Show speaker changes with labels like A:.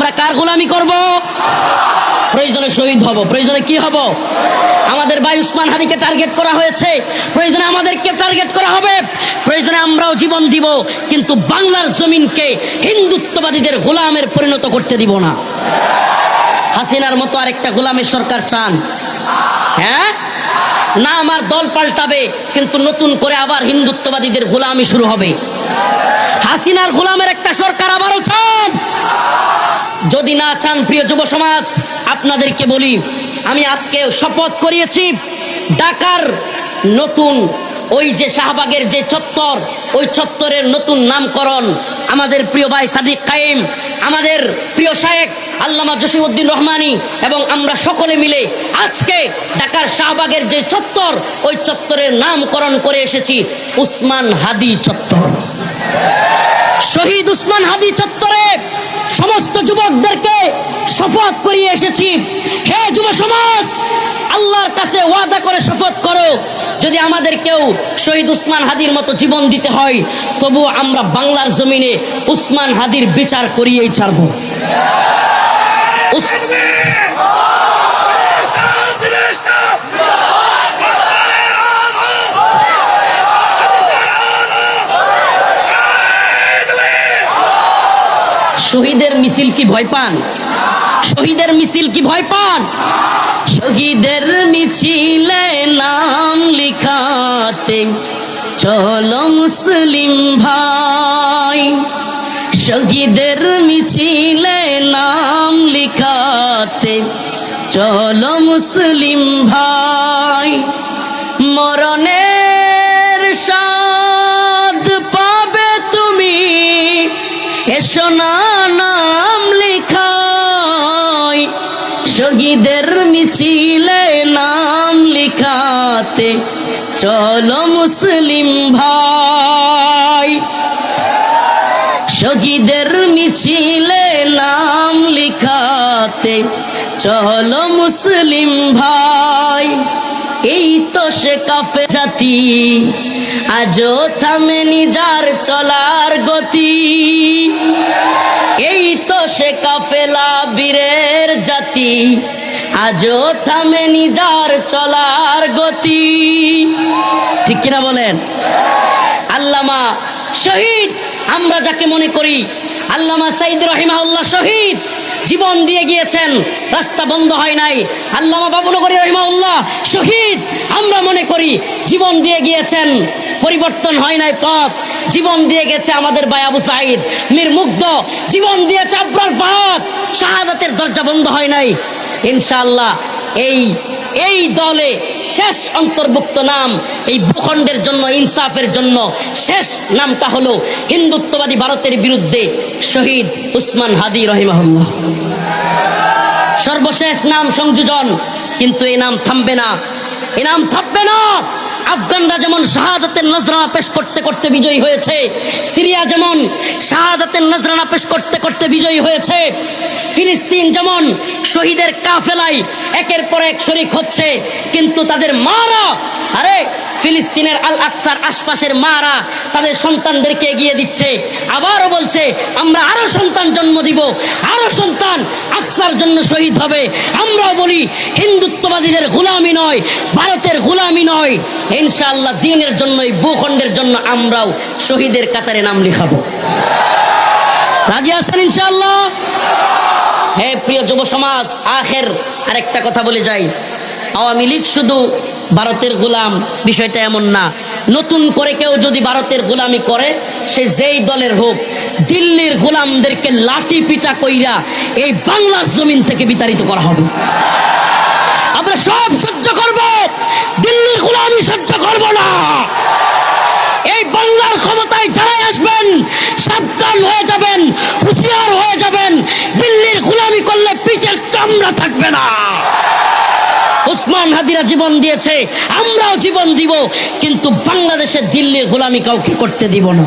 A: আমরা কার গোলামি করব? প্রয়োজনে শহীদ হব, প্রয়োজনে কি হব? আমাদের ভাই উসমান হাদিকে টার্গেট করা হয়েছে, প্রয়োজনে আমাদেরকে টার্গেট করা হবে, প্রয়োজনে আমরাও জীবন দিব, কিন্তু বাংলার জমিনকে হিন্দুত্ববাদীদের গোলামের পরিণত করতে দিব না। হাসিনার মতো আরেকটা গোলামের সরকার চান? হ্যাঁ না, আমার দল পাল্টাবে কিন্তু নতুন করে আবার হিন্দুত্ববাদীদের গোলামি শুরু হবে। হাসিনার গোলামের একটা সরকার আবারও চান? যদি না চান, প্রিয় যুব সমাজ, আপনাদেরকে বলি, আমি আজকে শপথ করিয়েছি ঢাকার নতুন ওই যে শাহবাগের যে চত্বর, ওই চত্বরের নতুন নামকরণ আমাদের প্রিয় ভাই সাদিক কায়েম, আমাদের প্রিয় শায়েখ আল্লামা জসিমউদ্দিন রহমানী এবং আমরা সকলে মিলে আজকে ঢাকার শাহবাগের যে চত্বর, ওই চত্বরের নামকরণ করে এসেছি উসমান হাদি চত্বর। শহীদ উসমান হাদি চত্বরে সমস্ত যুবকদেরকে শপথ করিয়ে এসেছি, হে যুব সমাজ, আল্লাহর কাছে ওয়াদা করে শপথ করো, যদি আমাদেরকেও শহীদ উসমান হাদির মতো জীবন দিতে হয়, তবু আমরা বাংলার জমিনে উসমান হাদির বিচার করিয়েই ছাড়ব। শহীদের মিছিল কি ভয় পান? শহীদের মিছিল কি ভয় পান? শহীদের মিছিলে নাম লিখাতে চলো মুসলিম ভাই, শহীদের মিছিলে নাম লিখাতে চলো মুসলিম ভাই, মরণের স্বাদ পাবে তুমি, এসো না নাম লিখাই, শহীদের মিছিলে নাম লিখাতে চলো মুসলিম ভাই, শহীদের মিছিলে নাম লিখাতে চলো মুসলিম ভাই। এই তো সে কাফের জাতি, আজও থামেনি যার চলার গতি, এই তো সে কাফেলা বীরের জাতি, আজও থামেনি যার চলার গতি। ঠিক কিনা বলেন? আল্লামা শহীদ আমরা যাকে মনে করি, আল্লামা সাইদ রহিমাহুল্লাহ শহীদ, জীবন দিয়ে গিয়েছেন, রাস্তা বন্ধ হয় নাই। আল্লামা বাবুনগরী রহিমাহুল্লাহ শহীদ, আমরা মনে করি জীবন দিয়ে গিয়েছেন, পরিবর্তন হয় নাই পথ, জীবন দিয়ে গেছে আমাদের ভাই আবু সাঈদ মীর মুগ্ধ, জীবন দিয়েছে আব্রার ফাহাদ, শাহাদাতের দরজা বন্ধ হয় নাই। ইনশাআল্লাহ এই দলে শেষ অন্তর্ভুক্ত নাম, এই ভূখণ্ডের জন্য, ইনসাফের জন্য শেষ নামটা হলো হিন্দুত্ববাদী ভারতের বিরুদ্ধে শহীদ উসমান হাদি রহিমাহুল্লাহ। সর্বশেষ নাম সংযোজন, কিন্তু এই নাম থামবে না, এই নাম থামবে না। আফগানরা যেমন শাহাদাতের নজরানা পেশ করতে করতে বিজয়ী হয়েছে, সিরিয়া যেমন শাহাদাতের নজরানা পেশ করতে করতে বিজয়ী হয়েছে, ফিলিস্তিন যেমন শহীদের কাফেলায় একের পর এক শরীক হচ্ছে, কিন্তু তাদের মারা, আরে ফিলিস্তিনের আল আকসার আশপাশের মারা তাদের সন্তানদেরকে এগিয়ে দিচ্ছে, আবারও বলছে আমরা আরো সন্তান জন্ম দিব, আরো সন্তান আকসার জন্য শহীদ হবে। আমরাও বলি হিন্দুত্ববাদীদের গোলামি নয়, ভারতের গোলামি নয়, ইনশাআল্লাহ দ্বীনের জন্য, এই ভূখণ্ডের জন্য আমরাও শহীদের কাতারে নাম লিখাবো। রাজি আছেন ইনশাআল্লাহ? হে প্রিয় যুব সমাজ, আখের আরেকটা কথা বলে যাই, আওয়ামী লীগ শুধু ভারতের গোলাম, বিষয়টা এমন না। নতুন করে কেউ যদি ভারতের গোলামি করে, সে যেই দলের হোক, দিল্লির গোলামদেরকে লাঠি পিটা কইরা এই বাংলার জমিন থেকে বিতাড়িত করা হবে। আমরা সব সহ্য করব, দিল্লির গোলামি সহ্য করব না। এই বাংলার ক্ষমতায় যারাই আসবেন, সাবধান হয়ে যাবেন, হুঁশিয়ার হয়ে যাবেন, দিল্লির গোলামি করলে পিঠের চামড়া থাকবে না। উসমান হাদিরা জীবন দিয়েছে, আমরাও জীবন দিব, কিন্তু বাংলাদেশের দিল্লির গোলামি কাউকে করতে দিব না।